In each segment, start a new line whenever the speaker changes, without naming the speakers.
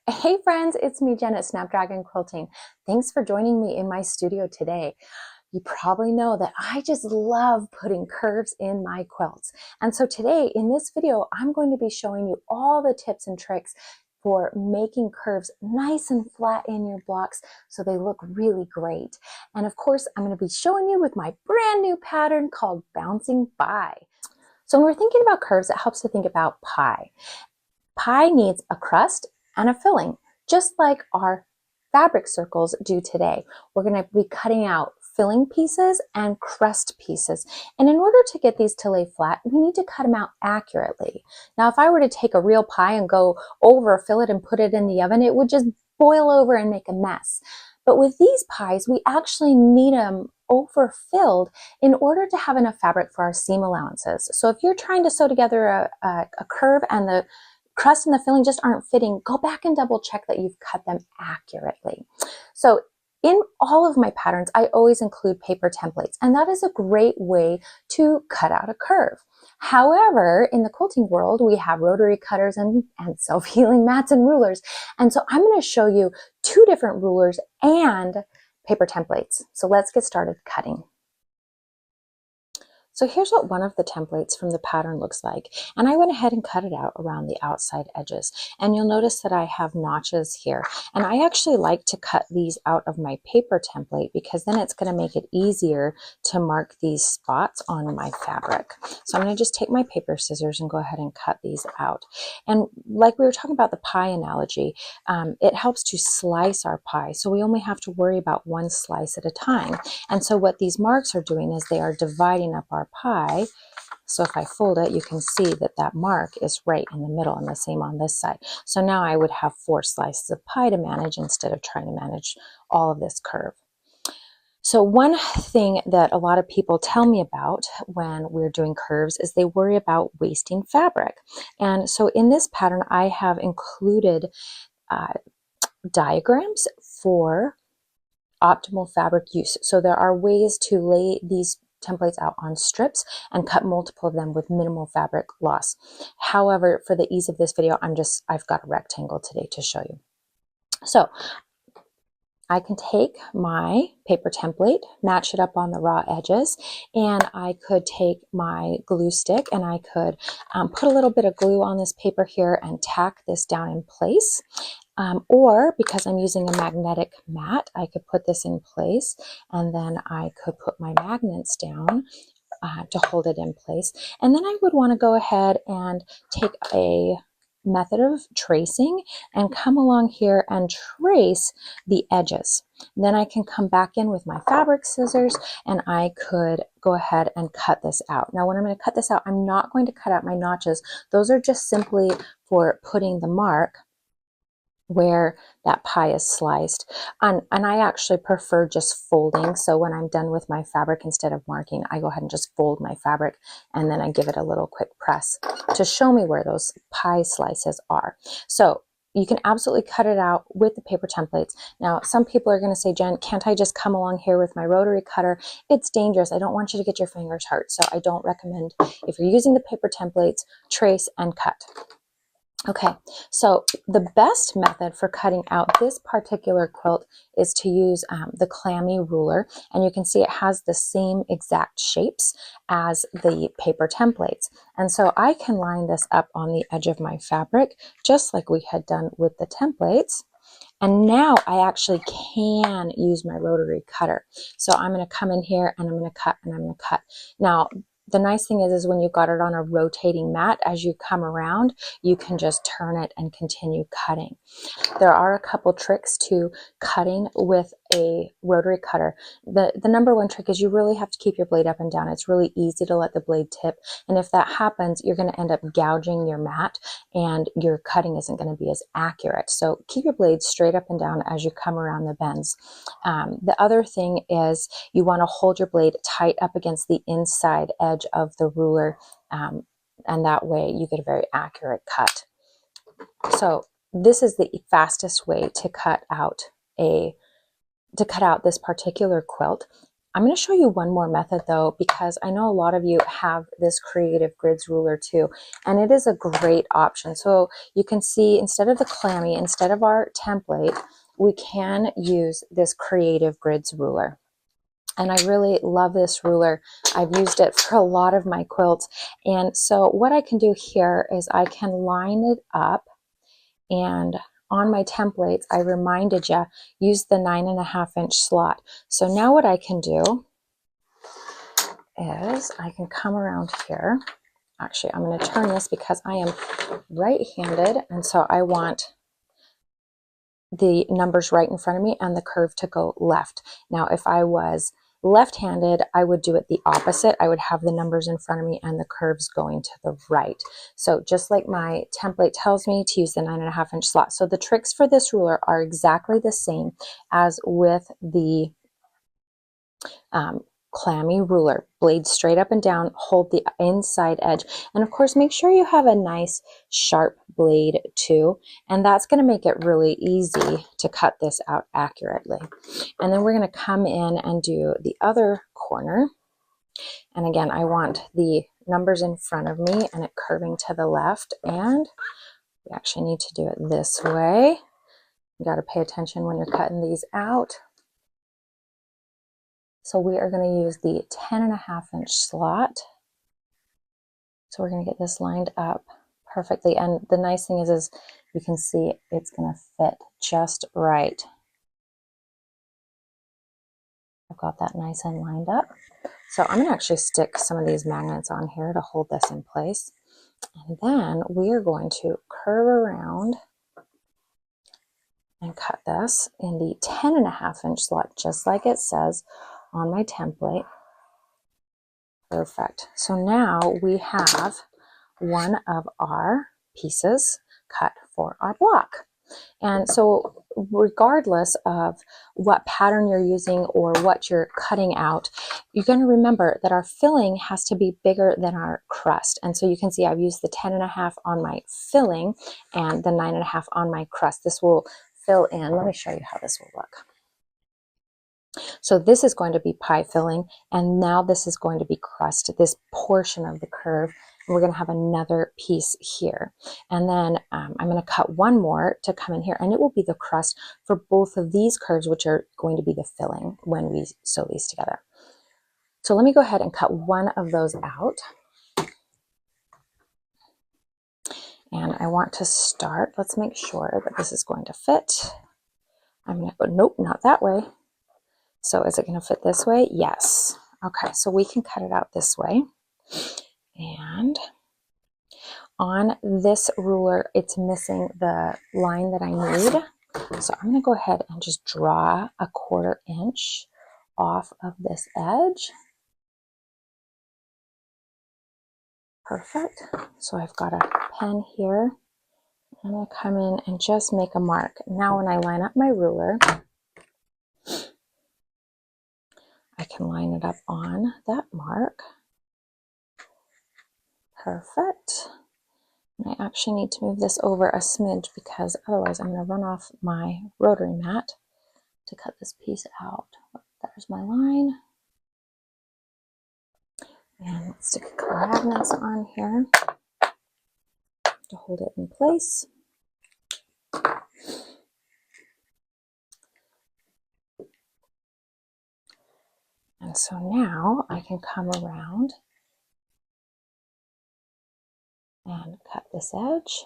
Hey friends, it's me, Jen at Snapdragon Quilting. Thanks for joining me in my studio today. You probably know that I just love putting curves in my quilts. And so today in this video, I'm going to be showing you all the tips and tricks for making curves nice and flat in your blocks so they look really great. And of course, I'm going to be showing you with my brand new pattern called Bouncing By. So when we're thinking about curves, it helps to think about pie. Pie needs a crust and a filling, just like our fabric circles do today. We're going to be cutting out filling pieces and crust pieces. And in order to get these to lay flat, we need to cut them out accurately. Now, if I were to take a real pie and go overfill it and put it in the oven, it would just boil over and make a mess. But with these pies, we actually need them overfilled in order to have enough fabric for our seam allowances. So if you're trying to sew together a curve and the crust and the filling just aren't fitting, go back and double check that you've cut them accurately. So in all of my patterns, I always include paper templates, and that is a great way to cut out a curve. However, in the quilting world, we have rotary cutters and self-healing mats and rulers. And so I'm going to show you two different rulers and paper templates. So let's get started cutting. So here's what one of the templates from the pattern looks like. And I went ahead and cut it out around the outside edges. And you'll notice that I have notches here. And I actually like to cut these out of my paper template because then it's going to make it easier to mark these spots on my fabric. So I'm going to just take my paper scissors and go ahead and cut these out. And like we were talking about the pie analogy, it helps to slice our pie. So we only have to worry about one slice at a time. And so what these marks are doing is they are dividing up our pie. So if I fold it, you can see that that mark is right in the middle, and the same on this side. So now I would have 4 slices of pie to manage instead of trying to manage all of this curve. So one thing that a lot of people tell me about when we're doing curves is they worry about wasting fabric. And so in this pattern, I have included diagrams for optimal fabric use. So there are ways to lay these templates out on strips and cut multiple of them with minimal fabric loss. However, for the ease of this video, I've got a rectangle today to show you. So I can take my paper template, match it up on the raw edges, and I could take my glue stick and I could put a little bit of glue on this paper here and tack this down in place. Or because I'm using a magnetic mat, I could put this in place and then I could put my magnets down to hold it in place. And then I would want to go ahead and take a method of tracing and come along here and trace the edges. And then I can come back in with my fabric scissors and I could go ahead and cut this out. Now when I'm going to cut this out, I'm not going to cut out my notches. Those are just simply for putting the mark where that pie is sliced. And I actually prefer just folding. So when I'm done with my fabric, instead of marking, I go ahead and just fold my fabric and then I give it a little quick press to show me where those pie slices are. So you can absolutely cut it out with the paper templates. Now, some people are going to say, Jen, can't I just come along here with my rotary cutter? It's dangerous. I don't want you to get your fingers hurt. So I don't recommend, if you're using the paper templates, trace and cut. Okay, so the best method for cutting out this particular quilt is to use the clammy ruler, and you can see it has the same exact shapes as the paper templates. And so I can line this up on the edge of my fabric, just like we had done with the templates. And now I actually can use my rotary cutter. So I'm going to come in here and I'm going to cut and I'm going to cut. Now, the nice thing is when you've got it on a rotating mat, as you come around, you can just turn it and continue cutting. There are a couple tricks to cutting with a rotary cutter. The number one trick is you really have to keep your blade up and down. It's really easy to let the blade tip. And if that happens, you're going to end up gouging your mat and your cutting isn't going to be as accurate. So keep your blade straight up and down as you come around the bends. The other thing is you want to hold your blade tight up against the inside edge of the ruler, and that way you get a very accurate cut. So this is the fastest way to cut out this particular quilt. I'm going to show you one more method though, because I know a lot of you have this Creative Grids ruler too, and it is a great option. So you can see, instead of the clammy, instead of our template, we can use this Creative Grids ruler. And I really love this ruler. I've used it for a lot of my quilts. And so what I can do here is I can line it up, and on my templates, I reminded you, use the 9.5-inch slot. So now what I can do is I can come around here. Actually, I'm going to turn this because I am right-handed, and so I want the numbers right in front of me and the curve to go left. Now, if I was left-handed, I would do it the opposite. I would have the numbers in front of me and the curves going to the right. So just like my template tells me to use the 9.5-inch slot. So the tricks for this ruler are exactly the same as with the clammy ruler. Blade straight up and down, hold the inside edge, and of course make sure you have a nice sharp blade too, and that's going to make it really easy to cut this out accurately. And then we're going to come in and do the other corner, and again I want the numbers in front of me and it curving to the left, and we actually need to do it this way. You got to pay attention when you're cutting these out. So we are going to use the 10.5-inch slot. So we're going to get this lined up perfectly. And the nice thing is you can see it's going to fit just right. I've got that nice and lined up. So I'm going to actually stick some of these magnets on here to hold this in place. And then we are going to curve around and cut this in the 10.5-inch slot, just like it says on my template. Perfect. So now we have one of our pieces cut for our block. And so regardless of what pattern you're using or what you're cutting out, you're going to remember that our filling has to be bigger than our crust. And so you can see I've used the 10.5 on my filling and the 9.5 on my crust. This will fill in. Let me show you how this will look. So this is going to be pie filling, and now this is going to be crust, this portion of the curve. And we're going to have another piece here. And then I'm going to cut one more to come in here, and it will be the crust for both of these curves, which are going to be the filling when we sew these together. So let me go ahead and cut one of those out. And I want to start, let's make sure that this is going to fit. I'm going to go, nope, not that way. So is it going to fit this way? Yes. Okay, so we can cut it out this way. And on this ruler, it's missing the line that I need. So I'm going to go ahead and just draw a 1/4 inch off of this edge. Perfect. So I've got a pen here. I'm going to come in and just make a mark. Now when I line up my ruler, I can line it up on that mark. Perfect. And I actually need to move this over a smidge because otherwise I'm going to run off my rotary mat to cut this piece out. There's my line. And let's stick a couple magnets on here to hold it in place. And so now I can come around and cut this edge.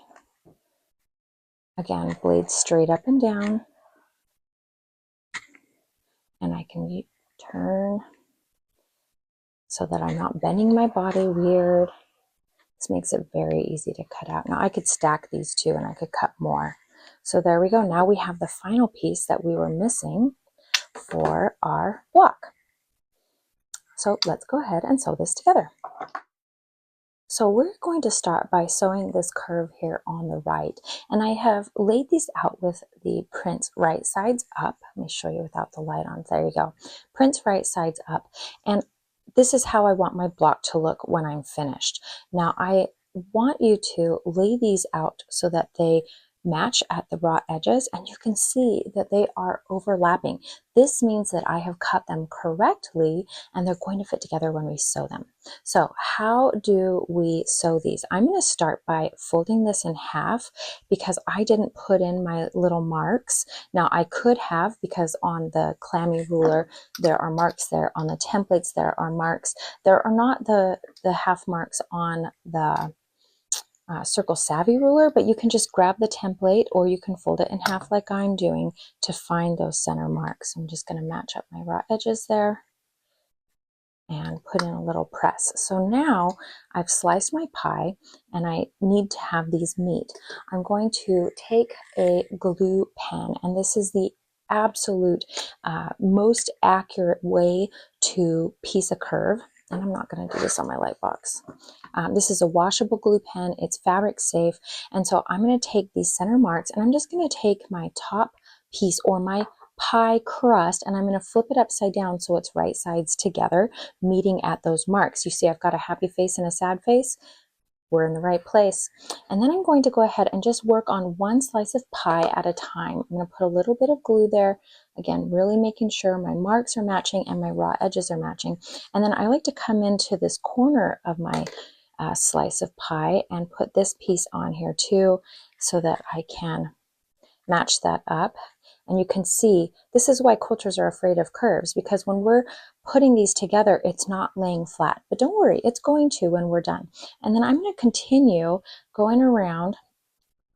Again, blade straight up and down. And I can turn so that I'm not bending my body weird. This makes it very easy to cut out. Now I could stack these two and I could cut more. So there we go. Now we have the final piece that we were missing for our block. So let's go ahead and sew this together. So we're going to start by sewing this curve here on the right. And I have laid these out with the prints right sides up. Let me show you without the light on. There you go. Prints right sides up. And this is how I want my block to look when I'm finished. Now I want you to lay these out so that they match at the raw edges, and you can see that they are overlapping. This means that I have cut them correctly and they're going to fit together when we sew them. So how do we sew these? I'm going to start by folding this in half because I didn't put in my little marks. Now I could have, because on the clammy ruler there are marks there, on the templates there are marks. There are not the half marks on the Circle Savvy ruler, but you can just grab the template or you can fold it in half like I'm doing to find those center marks. I'm just going to match up my raw edges there and put in a little press. So now I've sliced my pie and I need to have these meet. I'm going to take a glue pen, and this is the absolute most accurate way to piece a curve. And I'm not going to do this on my light box. This is a washable glue pen. It's fabric safe. And so I'm going to take these center marks and I'm just going to take my top piece or my pie crust and I'm going to flip it upside down so it's right sides together, meeting at those marks. You see I've got a happy face and a sad face. We're in the right place. And then I'm going to go ahead and just work on one slice of pie at a time. I'm going to put a little bit of glue there. Again, really making sure my marks are matching and my raw edges are matching. And then I like to come into this corner of my slice of pie and put this piece on here too so that I can match that up. And you can see this is why quilters are afraid of curves, because when we're putting these together, it's not laying flat. But don't worry, it's going to when we're done. And then I'm going to continue going around,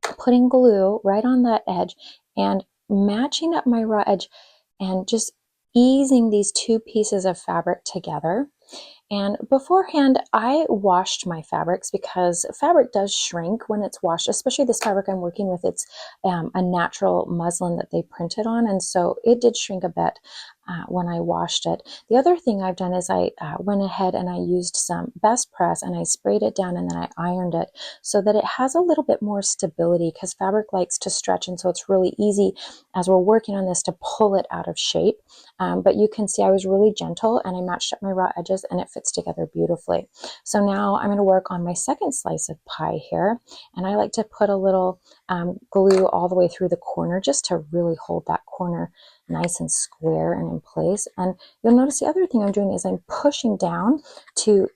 putting glue right on that edge and matching up my raw edge and just easing these two pieces of fabric together. And beforehand, I washed my fabrics because fabric does shrink when it's washed, especially this fabric I'm working with. It's a natural muslin that they printed on, and so it did shrink a bit when I washed it. The other thing I've done is I went ahead and I used some Best Press and I sprayed it down and then I ironed it so that it has a little bit more stability, because fabric likes to stretch, and so it's really easy as we're working on this to pull it out of shape. But you can see I was really gentle and I matched up my raw edges and it fits together beautifully. So now I'm going to work on my second slice of pie here, and I like to put a little glue all the way through the corner just to really hold that corner nice and square and in place. And you'll notice the other thing I'm doing is I'm pushing down to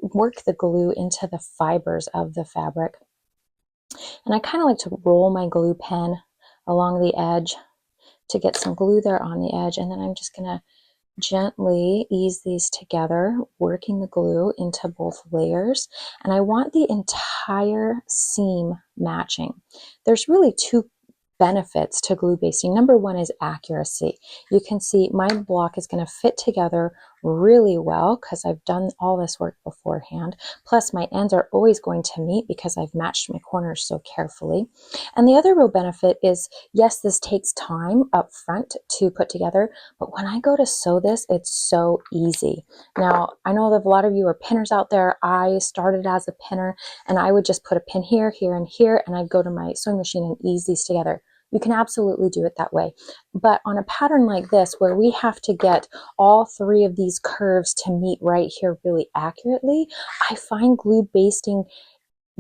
work the glue into the fibers of the fabric. And I kind of like to roll my glue pen along the edge to get some glue there on the edge, and then I'm just going to gently ease these together, working the glue into both layers. And I want the entire seam matching. There's really two benefits to glue basting. Number one is accuracy. You can see my block is going to fit together really well because I've done all this work beforehand. Plus my ends are always going to meet because I've matched my corners so carefully. And the other real benefit is, yes, this takes time up front to put together, but when I go to sew this, it's so easy. Now, I know that a lot of you are pinners out there. I started as a pinner and I would just put a pin here, here, and here, and I'd go to my sewing machine and ease these together. You can absolutely do it that way. But on a pattern like this, where we have to get all three of these curves to meet right here really accurately, I find glue basting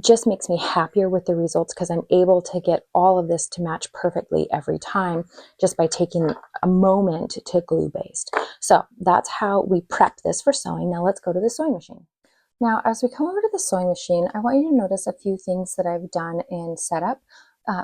just makes me happier with the results because I'm able to get all of this to match perfectly every time just by taking a moment to glue baste. So that's how we prep this for sewing. Now let's go to the sewing machine. Now, as we come over to the sewing machine, I want you to notice a few things that I've done in setup.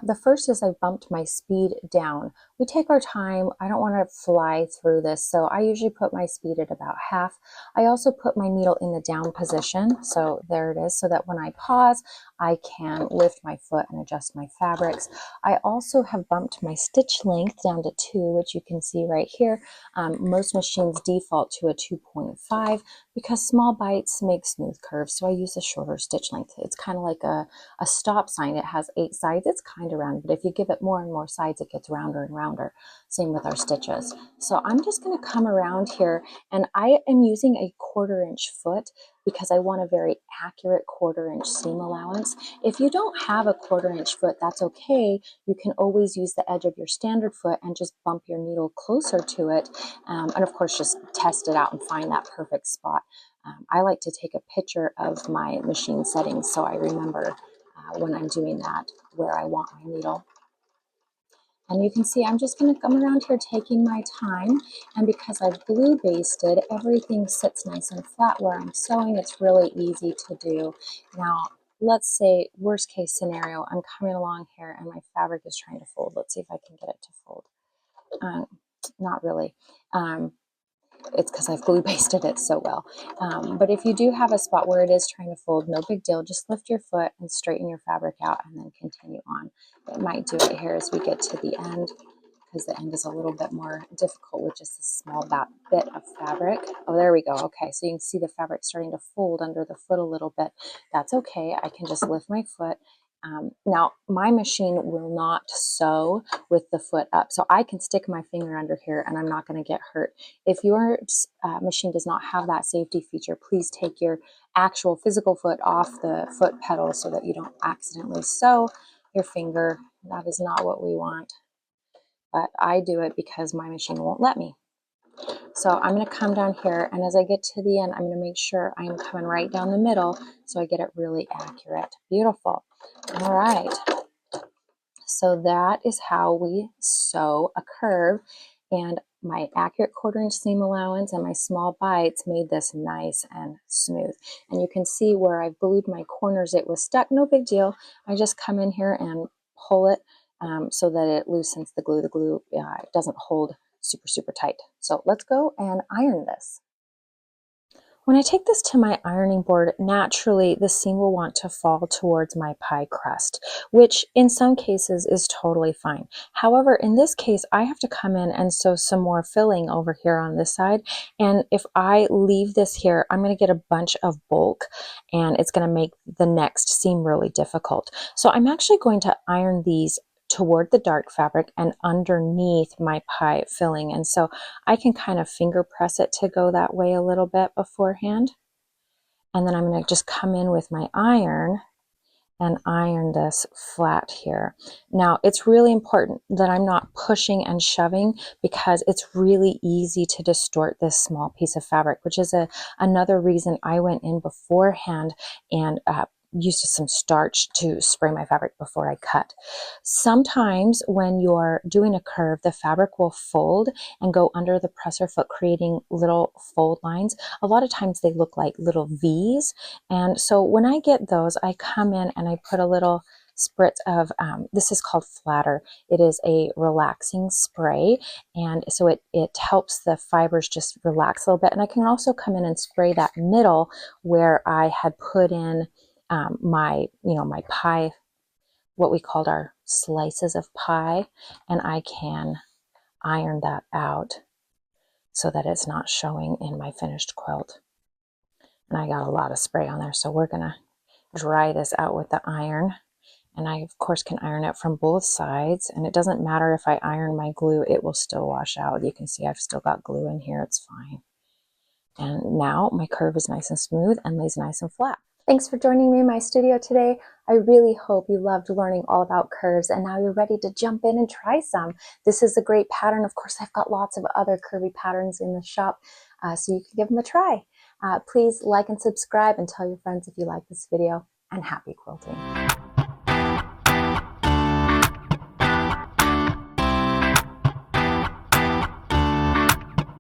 The first is I bumped my speed down. We take our time. I don't want to fly through this, so I usually put my speed at about half. I also put my needle in the down position, so there it is, so that when I pause, I can lift my foot and adjust my fabrics. I also have bumped my stitch length down to 2, which you can see right here. Most machines default to a 2.5 because small bites make smooth curves, so I use a shorter stitch length. It's kind of like a stop sign. It has 8 sides. It's kind of round, but if you give it more and more sides, it gets rounder and rounder. Same with our stitches. So I'm just going to come around here, and I am using a 1/4 inch foot because I want a very accurate 1/4 inch seam allowance. If you don't have a 1/4 inch foot, that's okay. You can always use the edge of your standard foot and just bump your needle closer to it. And of course, just test it out and find that perfect spot. I like to take a picture of my machine settings so I remember when I'm doing that where I want my needle. And you can see I'm just going to come around here taking my time, and because I've glue basted, everything sits nice and flat where I'm sewing. It's really easy to do. Now, let's say worst case scenario, I'm coming along here and my fabric is trying to fold. Let's see if I can get it to fold. Not really. It's because I've glue basted it so well. But if you do have a spot where it is trying to fold, no big deal. Just lift your foot and straighten your fabric out and then continue on. It might do it here as we get to the end, because the end is a little bit more difficult with just a small bit of fabric. Oh, there we go. Okay, so you can see the fabric starting to fold under the foot a little bit. That's okay. I can just lift my foot. Now, my machine will not sew with the foot up, so I can stick my finger under here and I'm not going to get hurt. If your machine does not have that safety feature, please take your actual physical foot off the foot pedal so that you don't accidentally sew your finger. That is not what we want. But I do it because my machine won't let me. So I'm going to come down here, and as I get to the end, I'm going to make sure I'm coming right down the middle so I get it really accurate. Beautiful. All right. So that is how we sew a curve, and my accurate 1/4 inch seam allowance and my small bites made this nice and smooth. And you can see where I've glued my corners, it was stuck, no big deal. I just come in here and pull it so that it loosens the glue. The glue doesn't hold super tight. So let's go and iron this. When I take this to my ironing board, naturally the seam will want to fall towards my pie crust, which in some cases is totally fine. However, in this case, I have to come in and sew some more filling over here on this side. And if I leave this here, I'm going to get a bunch of bulk and it's going to make the next seam really difficult. So I'm actually going to iron these toward the dark fabric and underneath my pie filling. And so I can kind of finger press it to go that way a little bit beforehand. And then I'm going to just come in with my iron and iron this flat here. Now, it's really important that I'm not pushing and shoving, because it's really easy to distort this small piece of fabric, which is another reason I went in beforehand and used some starch to spray my fabric before I cut. Sometimes when you're doing a curve, the fabric will fold and go under the presser foot, creating little fold lines. A lot of times they look like little V's. And so when I get those, I come in and I put a little spritz of, this is called Flatter. It is a relaxing spray. And so it helps the fibers just relax a little bit. And I can also come in and spray that middle where I had put in my pie, what we called our slices of pie, and I can iron that out so that it's not showing in my finished quilt. And I got a lot of spray on there, so we're gonna dry this out with the iron. And I of course can iron it from both sides, and it doesn't matter if I iron my glue, it will still wash out. You can see I've still got glue in here, it's fine. And now my curve is nice and smooth and lays nice and flat. Thanks for joining me in my studio today. I really hope you loved learning all about curves, and now you're ready to jump in and try some. This is a great pattern. Of course, I've got lots of other curvy patterns in the shop, so you can give them a try. Please like and subscribe and tell your friends if you like this video, and happy quilting.